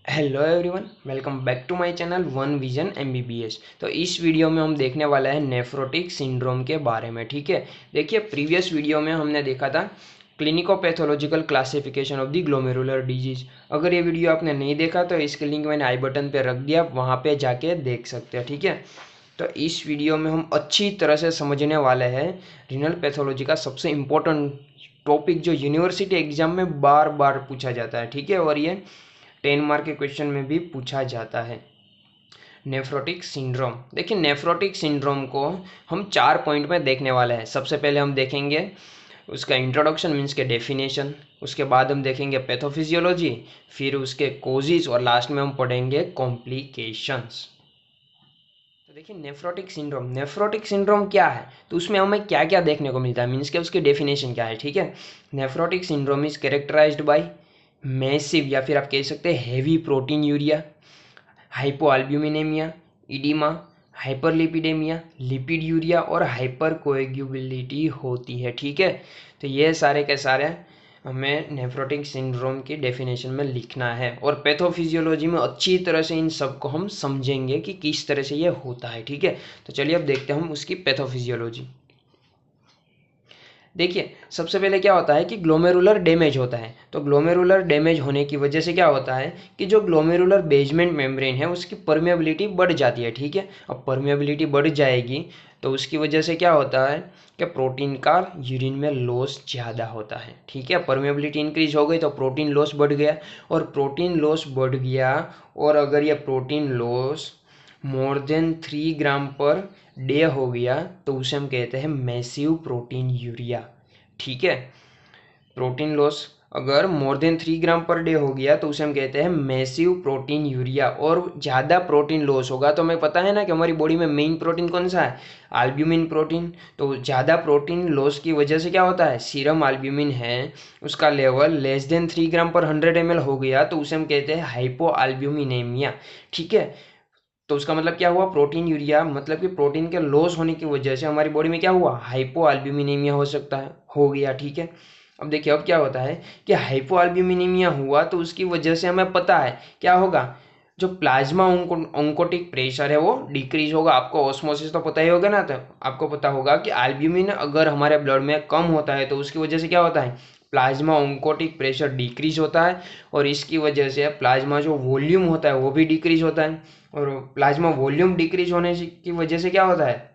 Hello everyone, welcome back to my channel one vision MBBS. तो इस video में हम देखने वाला है नेफ्रोटिक सिंड्रोम के बारे में। ठीक है, देखिए प्रीवियस वीडियो में हमने देखा था clinicopathological classification of the glomerular disease. अगर ये वीडियो आपने नहीं देखा तो इसके लिंक मैंने आई बटन पे रख दिया, वहाँ पे जाके देख सकते हैं। ठीक है, तो इस वीडियो में हम अच्छी तरह से समझने वाले हैं रीनल पैथोलॉजी का सबसे इम्पोर्टेंट टॉपिक जो यूनिवर्सिटी एग्जाम में बार बार पूछा जाता है। ठीक है, और ये 10 मार्क के क्वेश्चन में भी पूछा जाता है, नेफ्रोटिक सिंड्रोम। देखिए नेफ्रोटिक सिंड्रोम को हम 4 पॉइंट में देखने वाले हैं। सबसे पहले हम देखेंगे उसका इंट्रोडक्शन मीन्स के डेफिनेशन, उसके बाद हम देखेंगे पैथोफिजियोलॉजी, फिर उसके कोजेज और लास्ट में हम पढ़ेंगे कॉम्प्लिकेशंस। तो देखिए नेफ्रोटिक सिंड्रोम क्या है, तो उसमें हमें क्या क्या देखने को मिलता है मीन्स के उसकी डेफिनेशन क्या है। ठीक है, nephrotic syndrome is characterized by massive या फिर आप कह सकते हैं heavy proteinuria, hypoalbuminemia, edema, hyperlipidemia, lipiduria और हाइपर कोएगुबिलिटी होती है। ठीक है, तो ये सारे के सारे हमें नेफ्रोटिक सिंड्रोम की डेफिनेशन में लिखना है और पैथोफिजियोलॉजी में अच्छी तरह से इन सब को हम समझेंगे कि किस तरह से ये होता है। ठीक है, तो चलिए अब देखते हैं हम उसकी पैथोफिजियोलॉजी। देखिए सबसे पहले क्या होता है कि ग्लोमेरुलर डैमेज होता है। तो ग्लोमेरुलर डैमेज होने की वजह से क्या होता है कि जो ग्लोमेरुलर बेसमेंट मेम्ब्रेन है उसकी परमेबिलिटी बढ़ जाती है। ठीक है, अब परमेबिलिटी बढ़ जाएगी तो उसकी वजह से क्या होता है कि प्रोटीन का यूरिन में लॉस ज़्यादा होता है। ठीक है, परमेबिलिटी इंक्रीज हो गई तो प्रोटीन लॉस बढ़ गया, और प्रोटीन लॉस बढ़ गया और अगर ये प्रोटीन लॉस मोर देन 3 ग्राम पर डे हो गया तो उसे हम कहते हैं मैसिव प्रोटीन यूरिया। ठीक है, प्रोटीन लॉस अगर मोर देन 3 ग्राम पर डे हो गया तो उसे हम कहते हैं मैसिव प्रोटीन यूरिया। और ज़्यादा प्रोटीन लॉस होगा तो हमें पता है ना कि हमारी बॉडी में मेन प्रोटीन कौन सा है, एल्ब्यूमिन प्रोटीन। तो ज़्यादा प्रोटीन लॉस की वजह से क्या होता है, सीरम एल्ब्यूमिन है उसका लेवल लेस देन 3 ग्राम पर 100 ml हो गया तो उसे हम कहते हैं हाइपो एल्ब्यूमिनेमिया। ठीक है, तो उसका मतलब क्या हुआ, प्रोटीन यूरिया मतलब कि प्रोटीन के लॉस होने की वजह से हमारी बॉडी में क्या हुआ, हाइपो एल्ब्यूमिनेमिया हो सकता है, हो गया। ठीक है, अब देखिए अब क्या होता है कि हाइपो एल्ब्यूमिनेमिया हुआ तो उसकी वजह से हमें पता है क्या होगा, जो प्लाज्मा ऑन्कोटिक प्रेशर है वो डिक्रीज होगा। आपको ऑस्मोसिस तो पता ही होगा ना, तो आपको पता होगा कि एल्ब्यूमिन अगर हमारे ब्लड में कम होता है तो उसकी वजह से क्या होता है, प्लाज्मा ऑन्कोटिक प्रेशर डिक्रीज होता है, और इसकी वजह से प्लाज्मा जो वॉल्यूम होता है वो भी डिक्रीज होता है, और प्लाज्मा वॉल्यूम डिक्रीज होने की वजह से क्या होता है,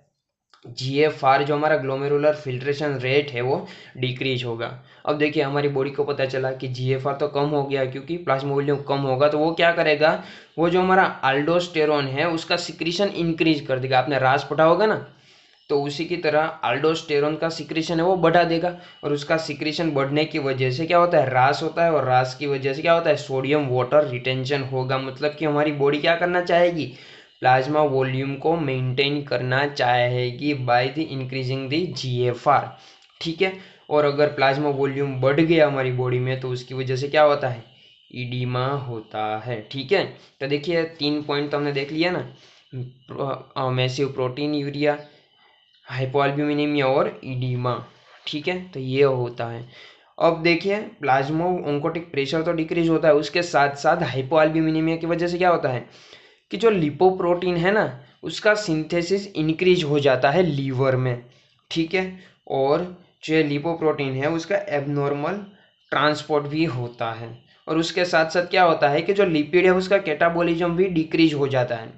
जीएफआर जो हमारा ग्लोमेरुलर फिल्ट्रेशन रेट है वो डिक्रीज होगा। अब देखिए हमारी बॉडी को पता चला कि जीएफआर तो कम हो गया क्योंकि प्लाज्मा वॉल्यूम कम होगा, तो वो क्या करेगा, वो जो हमारा अल्डोस्टेरोन है उसका सिक्रीशन इंक्रीज कर देगा। आपने रास पढ़ा होगा ना, तो उसी की तरह अल्डोस्टेरोन का सिक्रीशन है वो बढ़ा देगा, और उसका सिक्रीशन बढ़ने की वजह से क्या होता है, ह्रास होता है, और ह्रास की वजह से क्या होता है, सोडियम वाटर रिटेंशन होगा। मतलब कि हमारी बॉडी क्या करना चाहेगी, प्लाज्मा वॉल्यूम को मेंटेन करना चाहेगी by the increasing the GFR. ठीक है, और अगर प्लाज्मा वॉल्यूम बढ़ गया हमारी बॉडी में तो उसकी वजह से क्या होता है, इडीमा होता है। ठीक है, तो देखिए 3 पॉइंट तो हमने देख लिया ना, मैसिव प्रोटीन यूरिया, हाइपोअल्ब्यूमिनेमिया और इडीमा। ठीक है, तो ये होता है। अब देखिए प्लाज्मा ऑन्कोटिक प्रेशर तो डिक्रीज होता है, उसके साथ साथ हाइपोअल्ब्यूमिनेमिया की वजह से क्या होता है कि जो लिपोप्रोटीन है ना उसका सिंथेसिस इंक्रीज हो जाता है लीवर में। ठीक है, और जो ये लिपोप्रोटीन है उसका एबनॉर्मल ट्रांसपोर्ट भी होता है, और उसके साथ साथ क्या होता है कि जो लिपिड है उसका कैटाबॉलिज्म भी डिक्रीज हो जाता है।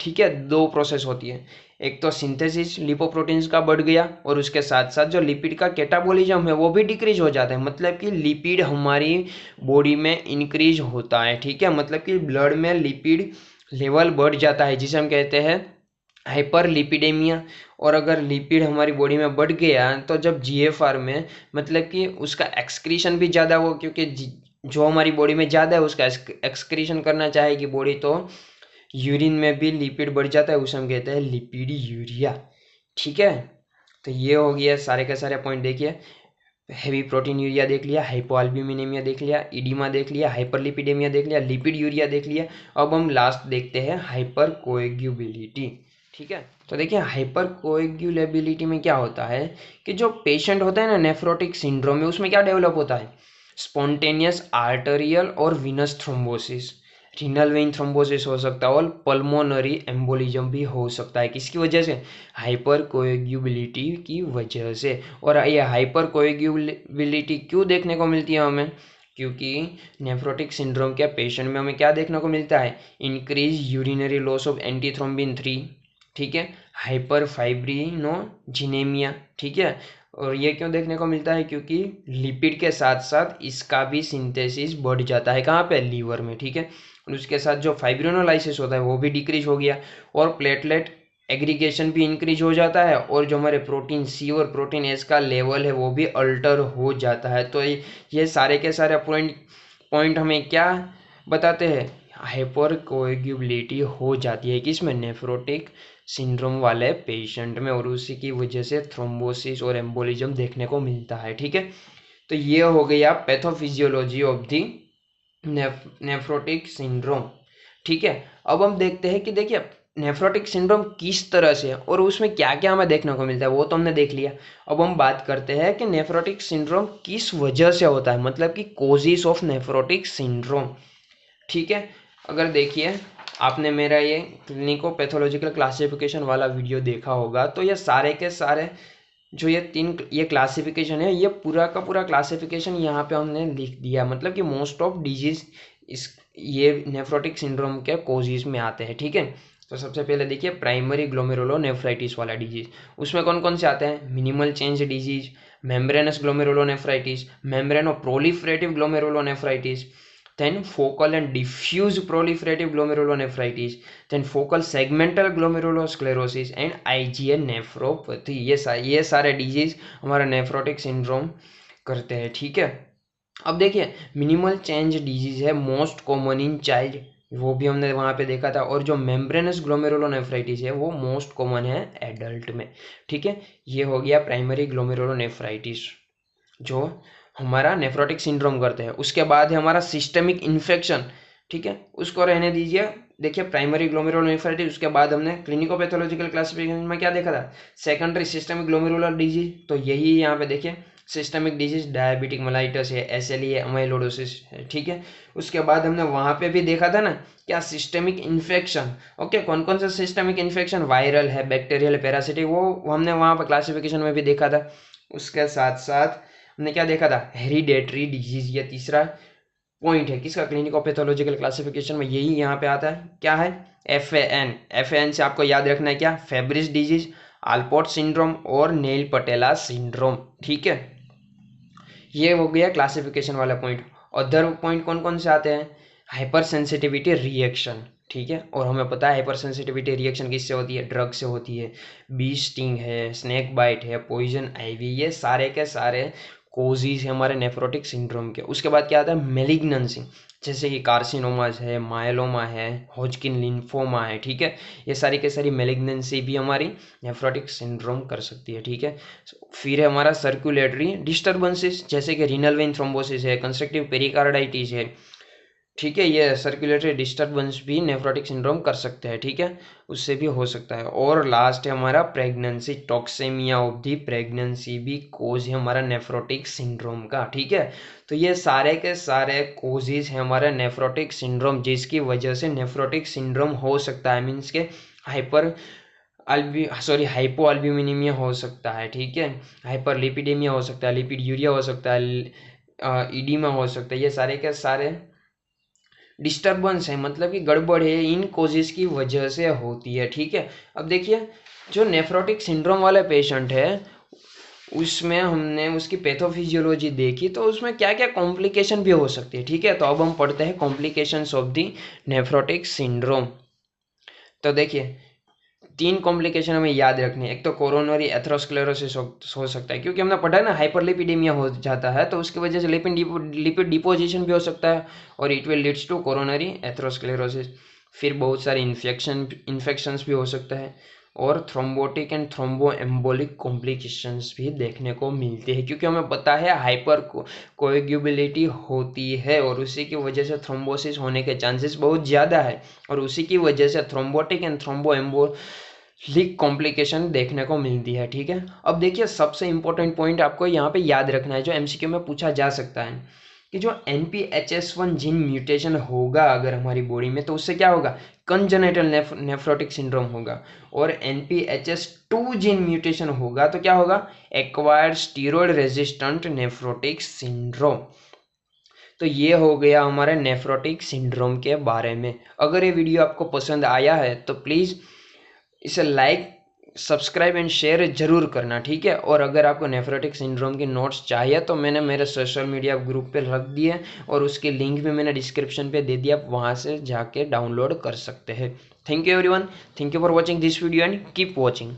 ठीक है, 2 प्रोसेस होती है, एक तो सिंथेसिस लिपोप्रोटीन्स का बढ़ गया और उसके साथ साथ जो लिपिड का कैटाबॉलिज्म है वो भी डिक्रीज हो जाता है। मतलब कि लिपिड हमारी बॉडी में इंक्रीज होता है। ठीक है, मतलब कि ब्लड में लिपिड लेवल बढ़ जाता है जिसे हम कहते हैं हाइपर लिपिडेमिया। और अगर लिपिड हमारी बॉडी में बढ़ गया तो जब जीएफआर में मतलब कि उसका एक्सक्रीशन भी ज़्यादा हो, क्योंकि जो हमारी बॉडी में ज़्यादा है उसका एक्सक्रीशन करना चाहेगी बॉडी, तो यूरिन में भी लिपिड बढ़ जाता है, उसे हम कहते हैं लिपिड यूरिया। ठीक है, तो ये हो गया सारे के सारे पॉइंट। देखिए हैवी प्रोटीन यूरिया देख लिया, हाइपोअल्ब्यूमिनेमिया देख लिया, इडिमा देख लिया, हाइपरलिपिडेमिया देख लिया, लिपिड यूरिया देख लिया। अब हम लास्ट देखते हैं हाइपर कोएगुबिलिटी। ठीक है, तो देखिए हाइपर कोएगुलेबिलिटी में क्या होता है कि जो पेशेंट होता है ना नेफ्रोटिक सिंड्रोम में, उसमें क्या डेवलप होता है, स्पॉन्टेनियस आर्टेरियल और Venus thrombosis, renal vein thrombosis हो सकता है और पल्मोनरी एम्बोलिज्म भी हो सकता है। किसकी वजह से? हाइपर कोएगुबिलिटी की वजह से। और ये हाइपर कोएगुबिलिटी क्यों देखने को मिलती है हमें? क्योंकि नेफ्रोटिक सिंड्रोम के पेशेंट में हमें क्या देखने को मिलता है? Increase urinary loss of antithrombin 3, ठीक है, हाइपर फाइब्रिनोजिनेमिया, ठीक है। और ये क्यों देखने को मिलता है? क्योंकि लिपिड के साथ साथ इसका भी सिंथेसिस बढ़ जाता है। कहाँ पे? लीवर में, ठीक है। और उसके साथ जो फाइब्रिनोलाइसिस होता है वो भी डिक्रीज हो गया, और प्लेटलेट एग्रीगेशन भी इंक्रीज हो जाता है, और जो हमारे प्रोटीन सी और प्रोटीन एस का लेवल है वो भी अल्टर हो जाता है। तो ये सारे के सारे पॉइंट हमें क्या बताते हैं? हाइपर कोएगुबिलिटी हो जाती है किसमें? नेफ्रोटिक सिंड्रोम वाले पेशेंट में, और उसी की वजह से थ्रोम्बोसिस और एम्बोलिज्म देखने को मिलता है, ठीक है। तो ये हो गया pathophysiology of the nephrotic syndrome, ठीक है। अब हम देखते हैं कि देखिए नेफ्रोटिक सिंड्रोम किस तरह से और उसमें क्या क्या हमें देखने को मिलता है, वो तो हमने देख लिया। अब हम बात करते हैं कि नेफ्रोटिक सिंड्रोम किस वजह से होता है, मतलब कि कोजिस ऑफ नेफ्रोटिक सिंड्रोम, ठीक है। अगर देखिए आपने मेरा ये क्लिनिको पैथोलॉजिकल क्लासिफिकेशन वाला वीडियो देखा होगा, तो ये सारे के सारे जो ये क्लासिफिकेशन है, ये पूरा का पूरा क्लासिफिकेशन यहाँ पे हमने लिख दिया, मतलब कि मोस्ट ऑफ डिजीज इस ये नेफ्रोटिक सिंड्रोम के कोजिज में आते हैं, ठीक है। तो सबसे पहले देखिए प्राइमरी ग्लोमेरुलोनेफ्राइटिस वाला डिजीज, उसमें कौन कौन से आते हैं? Minimal change disease, membranous glomerulonephritis, membranoproliferative glomerulonephritis, then focal and diffuse proliferative glomerulonephritis, then focal segmental glomerulosclerosis and IgA nephropathy। ये सारे डिजीज हमारा नेफ्रोटिक सिंड्रोम करते हैं, ठीक है। अब देखिए मिनिमल चेंज डिजीज है मोस्ट कॉमन इन चाइल्ड, वो भी हमने वहाँ पे देखा था, और जो मेम्ब्रेनस ग्लोमेरुलोनेफ्राइटिस है वो मोस्ट कॉमन है एडल्ट में, ठीक है। ये हो गया प्राइमरी ग्लोमेरुलोनेफ्राइटिस जो हमारा नेफ्रोटिक सिंड्रोम करते हैं। उसके बाद है हमारा सिस्टमिक इन्फेक्शन, ठीक है, उसको रहने दीजिए। देखिए प्राइमरी ग्लोमेरुलोनेफ्राइटिस, उसके बाद हमने क्लिनिको पैथोलॉजिकल क्लासिफिकेशन में क्या देखा था? सेकेंडरी सिस्टमिक ग्लोमेरुलर डिजीज, तो यही यहाँ पे देखिए सिस्टमिक डिजीज डायबिटिक मेलाइटस है, एसएलई है, अमाइलोडोसिस है, ठीक है। उसके बाद हमने वहाँ पे भी देखा था ना क्या? Systemic infection, okay. कौन कौन सा सिस्टमिक इन्फेक्शन? वायरल है, बैक्टीरियल है, पैरासिटिक, वो हमने वहाँ पर क्लासिफिकेशन में भी देखा था। उसके साथ साथ हमने क्या देखा था? हेरिडेटरी डिजीज, ये तीसरा पॉइंट है किसका? क्लिनिको पैथोलॉजिकल क्लासिफिकेशन में, यही यहाँ पे आता है। क्या है? एफ ए एन से आपको याद रखना है क्या? फेब्रिस डिजीज, आल्पोर्ट सिंड्रोम और नेल पटेला सिंड्रोम, ठीक है। ये हो गया क्लासिफिकेशन वाला पॉइंट। अदर पॉइंट कौन कौन से आते हैं? हाइपर सेंसिटिविटी रिएक्शन, ठीक है। और हमें पता है हाइपर सेंसिटिविटी रिएक्शन किससे होती है? ड्रग से होती है। बी स्टिंग है, स्नेक बाइट है, पॉइजन आईवी, ये सारे के सारे कोजीज है हमारे नेफ्रोटिक सिंड्रोम के। उसके बाद क्या आता है? मेलिग्नेंसी, जैसे कि कार्सिनोमास है, मायलोमा है, हॉजकिन लिम्फोमा है, ठीक है। ये सारी के सारी मेलिग्नेंसी भी हमारी नेफ्रोटिक सिंड्रोम कर सकती है, ठीक है। फिर है हमारा सर्कुलेटरी डिस्टर्बेंसेस, जैसे कि रीनल वेन थ्रोम्बोसिस है, कंस्ट्रक्टिव पेरिकार्डाइटिस है, ठीक है। ये सर्कुलेटरी डिस्टर्बेंस भी नेफ्रोटिक सिंड्रोम कर सकते हैं, ठीक है, उससे भी हो सकता है। और लास्ट है हमारा प्रेगनेंसी, टॉक्सेमिया ऑफ दी प्रेगनेंसी भी कोज है हमारा नेफ्रोटिक सिंड्रोम का, ठीक है। तो ये सारे के सारे कोजेज हैं हमारा नेफ्रोटिक सिंड्रोम, जिसकी वजह से नेफ्रोटिक सिंड्रोम हो सकता है, मीन्स के हाइपो एल्ब्यूमिनीमिया हो सकता है, ठीक है, हाइपर लिपिडेमिया हो सकता है, लिपिड यूरिया हो सकता है, ईडीमा हो सकता है। ये सारे के सारे डिस्टर्बेंस है, मतलब कि गड़बड़ है, इन कोजेस की वजह से होती है, ठीक है। अब देखिए जो नेफ्रोटिक सिंड्रोम वाला पेशेंट है उसमें हमने उसकी पैथोफिजियोलॉजी देखी, तो उसमें क्या क्या कॉम्प्लिकेशन भी हो सकती है, ठीक है। तो अब हम पढ़ते हैं complications of the nephrotic syndrome. तो देखिए 3 कॉम्प्लिकेशन हमें याद रखनी है। एक तो कोरोनरी एथेरोस्क्लेरोसिस हो सकता है, क्योंकि हमने पढ़ा है ना हाइपरलिपिडेमिया हो जाता है, तो उसकी वजह से लिपिड डिपोजिशन भी हो सकता है, और it will leads to coronary atherosclerosis. फिर बहुत सारे इन्फेक्शंस भी हो सकता है, और thrombotic and thromboembolic complications भी देखने को मिलते हैं, क्योंकि हमें पता है हाइपर कोएगुबिलिटी होती है, और उसी की वजह से थ्रोम्बोसिस होने के चांसेस बहुत ज़्यादा है, और उसी की वजह से thrombotic and thrombo leak complication देखने को मिलती है, ठीक है। अब देखिए सबसे इंपॉर्टेंट पॉइंट आपको यहाँ पे याद रखना है, जो एमसीक्यू में पूछा जा सकता है, कि जो NPHS1 जीन म्यूटेशन होगा अगर हमारी बॉडी में, तो उससे क्या होगा, कंजेनिटल नेफ्रोटिक सिंड्रोम होगा। और NPHS2 जीन म्यूटेशन होगा तो क्या होगा, acquired steroid resistant nephrotic syndrome. तो ये हो गया हमारे नेफ्रोटिक सिंड्रोम के बारे में। अगर ये वीडियो आपको पसंद आया है तो प्लीज़ इसे लाइक, सब्सक्राइब एंड शेयर जरूर करना, ठीक है। और अगर आपको नेफ्रोटिक सिंड्रोम के नोट्स चाहिए तो मैंने मेरे सोशल मीडिया ग्रुप पे रख दिए और उसके लिंक भी मैंने डिस्क्रिप्शन पे दे दिया, आप वहाँ से जाके डाउनलोड कर सकते हैं। Thank you everyone, thank you for watching this video and keep watching.